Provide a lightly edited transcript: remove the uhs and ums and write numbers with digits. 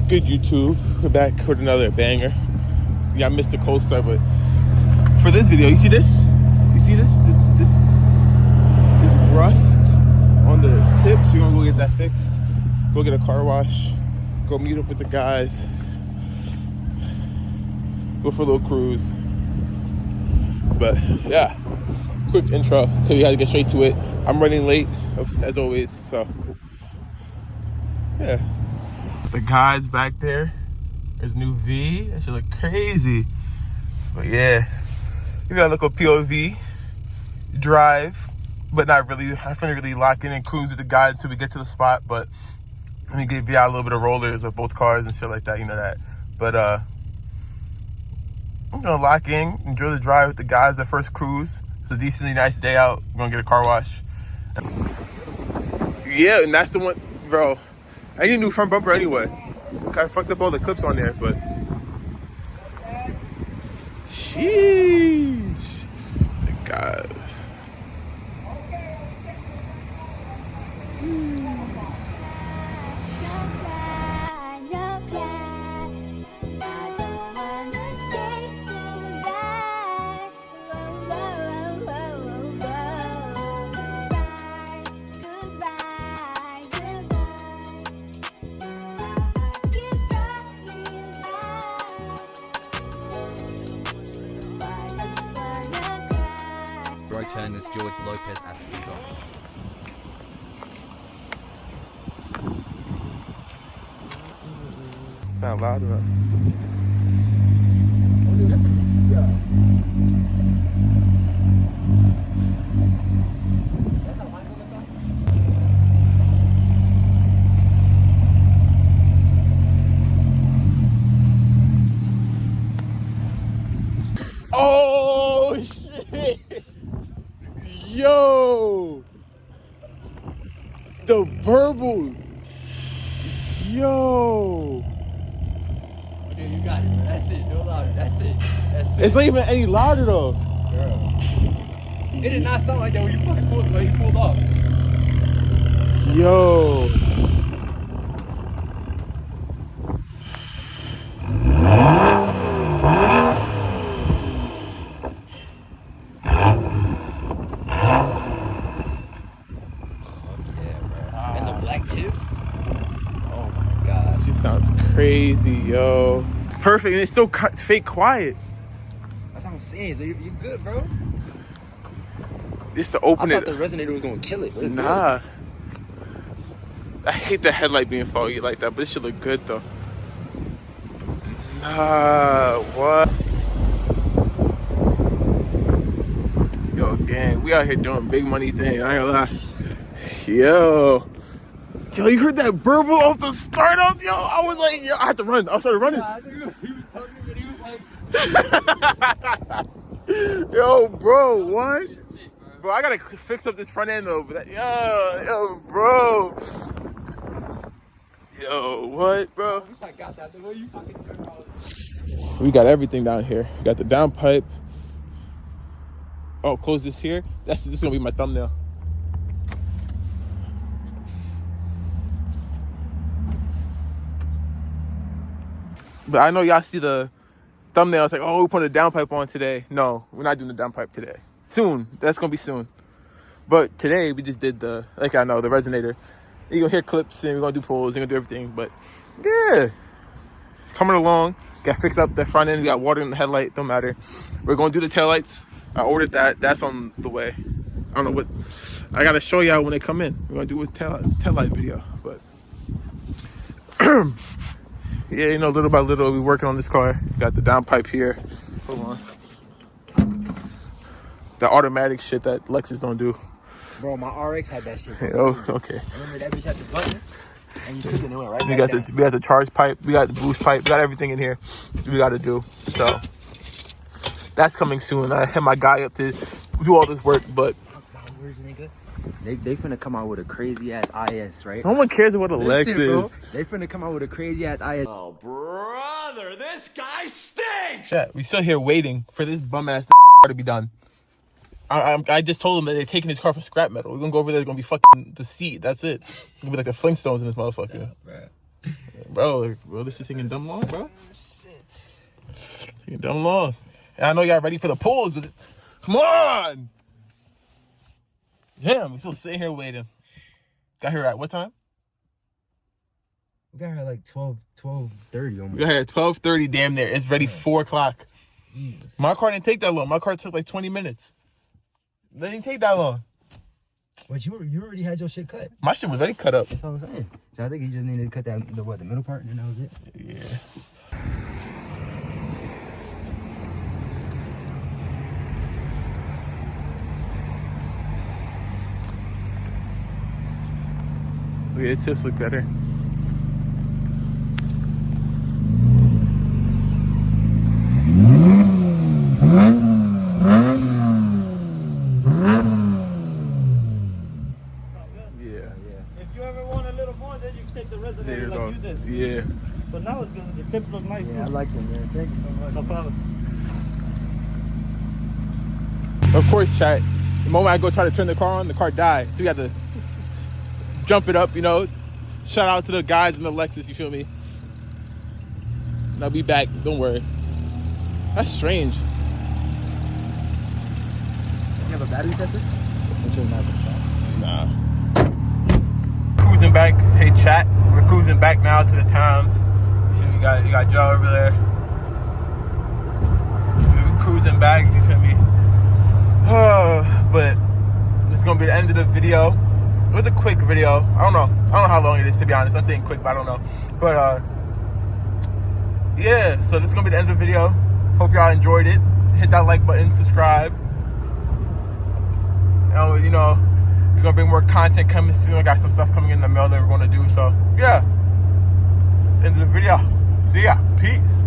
Good YouTube. We're back with another banger. Yeah, I missed the cold start, but for this video, you see this? You see this? This rust on the tips. We're gonna go get that fixed. Go get a car wash. Go meet up with the guys. Go for a little cruise. But yeah, quick intro because we had to get straight to it. I'm running late as always, so yeah. The guys back there. There's new V. That should look crazy. But yeah, you gotta look at POV, drive, but not really. I finna really lock in and cruise with the guys until we get to the spot. But let me give you a little bit of rollers of both cars and shit like that. You know that. But I'm gonna lock in, enjoy the drive with the guys. The first cruise. It's a decently nice day out. I'm gonna get a car wash. Yeah, and that's the one, bro. I need a new front bumper anyway. I fucked up all the clips on there, but sheesh, the guys. Turn this George Lopez as speaker. Sound loud enough. Oh shit! Yo! The burbles! Yo! Dude, you got it. That's it. No louder. That's it. That's it. It's not even any louder though. Girl. It did not sound like that when you fucking pulled off. Yo! Sounds crazy, yo. It's perfect, and it's so fake quiet. That's what I'm saying. So you good, bro? Just to open I thought the resonator was gonna kill it. Nah. I hate the headlight being foggy like that, but this should look good though. Nah, what? Yo, gang, we out here doing big money thing. I ain't gonna lie. Yo, you heard that burble off the startup? Yo, I was like, yo, I had to run. I started running. I think he was talking, but he was like, yo, bro, what? Bro, I gotta fix up this front end though. But yo, bro. Yo, what, bro? I wish I got that. The way you fucking turned out. We got everything down here. We got the downpipe. Oh, close this here. This is gonna be my thumbnail. But I know y'all see the thumbnail. It's like, oh, we put a downpipe on today. No, we're not doing the downpipe today. Soon. That's going to be soon. But today, we just did the resonator. You're going to hear clips, and we're going to do pulls. We're going to do everything. But, yeah. Coming along. Got to fix up the front end. We got water in the headlight. Don't matter. We're going to do the taillights. I ordered that. That's on the way. I don't know what. I got to show y'all when they come in. We're going to do a taillight video. But... yeah, you know, little by little, we're working on this car. Got the downpipe here. Hold on. The automatic shit that Lexus don't do. Bro, my RX had that shit. Oh, okay. Remember that bitch had the button? And you took it and it went right We back got the charge pipe. We got the boost pipe. We got everything in here we got to do. So, that's coming soon. I had my guy up to do all this work, but... They finna come out with a crazy ass IS, right? No one cares what a Lex is. They finna come out with a crazy ass IS. Oh, brother, this guy stinks! Yeah, we still here waiting for this bum ass to be done. I just told him that they're taking his car for scrap metal. We're gonna go over there. It's gonna be fucking the seat. That's it. It's gonna be like the Flintstones in this motherfucker. Yeah, Bro, this is taking dumb long, bro. Shit. Taking dumb long. And I know y'all ready for the pulls, but come on! Damn, we still sitting here waiting. Got here at what time? We got here at like 12:30 almost. We got here at 12:30, damn near. It's ready 4 o'clock. Jesus. My car didn't take that long. My car took like 20 minutes. It didn't take that long. But you already had your shit cut. My shit was already cut up. That's all I'm saying. So I think you just needed to cut that the middle part, and then that was it. Yeah. Look at it, just look better. If you ever want a little more, then you can take the resonator like you did. Yeah. But now it's good. The tips look nice. Yeah, I like them, man. Thank you so much. No problem. Of course, chat. The moment I go try to turn the car on, the car died. So we had to jump it up, you know. Shout out to the guys in the Lexus, you feel me? And I'll be back, don't worry. That's strange. You have a battery tester? I'm sure not. Nah. Cruising back. Hey, chat. We're cruising back now to the towns. You see, you got Joe over there. We're cruising back, you feel me? But this is gonna be the end of the video. It was a quick video. I don't know how long it is, to be honest. I'm saying quick, but I don't know. But yeah, so this is gonna be the end of the video. Hope y'all enjoyed it. Hit that like button, subscribe. And you know, we're gonna bring more content coming soon. I got some stuff coming in the mail that we're gonna do. So yeah, that's the end of the video. See ya. Peace.